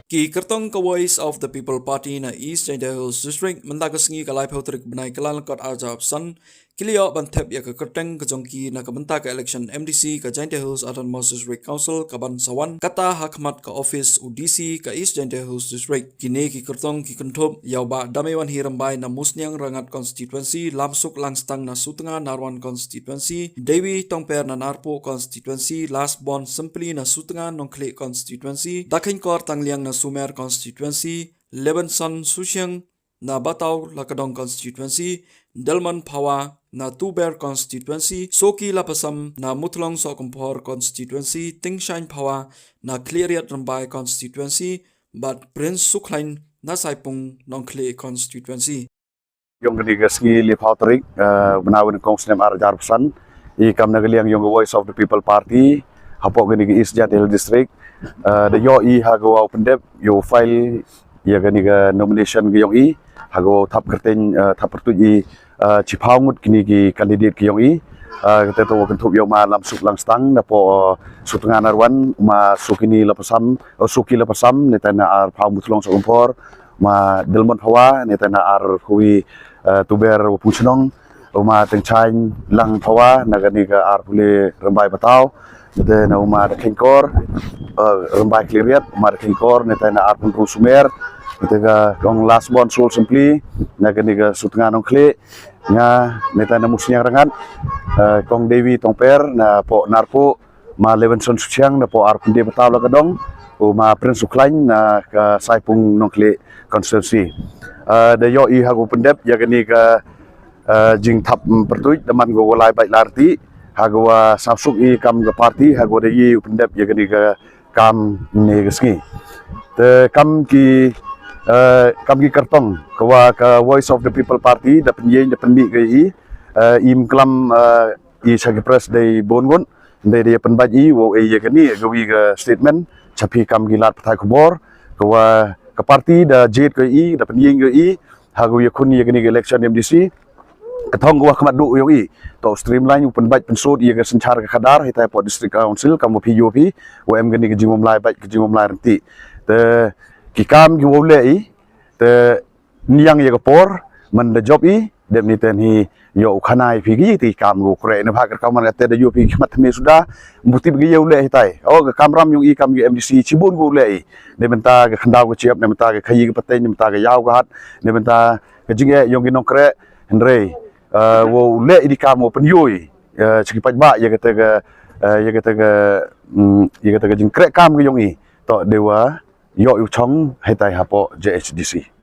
Ki kertong ka Voice of the People Party na East Jaya Hills District mentakas ngi kalai pautrik benai kelal kot arjab san kilio bantep ya ke kerteng ke jongki na ke bentak ke election MDC ke Jaya Hills Autonomous District Council ke ban sawan kata hakmat ke office UDC ke East Jaya Hills District kini ki kertong ki kentup yau ba damewan hirambai na musnyang rangat constituency lamsuk langstang na sutenga narwan constituency Dewi Tongper na narpo constituency last bond simply na sutenga nongklik constituency dakin kor tangliang na Sumer constituency, Levenson Susyang na Batau Lakadong constituency, Delman Pawa na Tuber constituency, Soki Lapasam na Mutlong Sokumpor constituency, Tingshain Pawa na Kliriat Rambai constituency, but Prince Suklain na Saipung Nongkle constituency. Yung genigasngi liphautrik benawin kongsnem arjar pesan ikam nagaliang yung Voice of the People Party hapok genigi East Jaya Hills District the yo I hago pendep yo file ya ganiga nomination gyong I hago thap kerten thap pertuji cipaungut kini gi kandidat gyong I kita tu kentup yo ma lam suk lang stang na po sutengan arwan ma sukini lapasam suki lapasam netana ar paung mutlong sokumpor ma delmon hawa netana ar hui tuber puchnong uma tengchain lang hawa naganiga ar pule rembai batau nete na uma kengkor rembai kliriat uma kengkor nete na ar pun sumer nete ga kong last bon sul simply naganiga sutengan ongkle nya nete na musnya rangan kong Dewi Tongper na po narpo ma Levenson Susyang na po ar pun de batau la kadong uma Prince Suklain na ka Saipung nongkle constituency da yo I hago pendep ya ganiga jing thap pertuj teman go lai baik larti hago sapsuk I kam ga party hago de I pendep ya ganiga kam ne gesngi te kam ki kartong kawa ka Voice of the People Party da penye da penbi ga I im klam I sagi press de bongon de penbaj I wo ya gani gawi ga statement chapi kam gilat patai khobor kawa ka party da jet ga I da penye ga I hago ya kun ya gani election MDC ketong gua kemat du yung I to streamline yung penbaj pensod iya ga sencar ka kadar hitai po district council kamu PUP UM gani ke jimom lai baik ke jimom lai renti te kikam gi wole I te niang ya ga por man da job I dem ni ten hi yo khanai phigi ti kam go kre ne bhagar kaman ate da yo phi khmat me suda muti gi yole hitai o ga kamram yung I kam gi MDC chibun go le I ne benta ga khandau go chiap ne benta ga khayi ga pateng ne benta ga yaw ga hat ne benta ga jinge yung gi nokre henry wo le di kamo penyoi cekipat ba ya kata ga jing krek kam ge yong I to dewa yo yu chong hetai hapo JHDC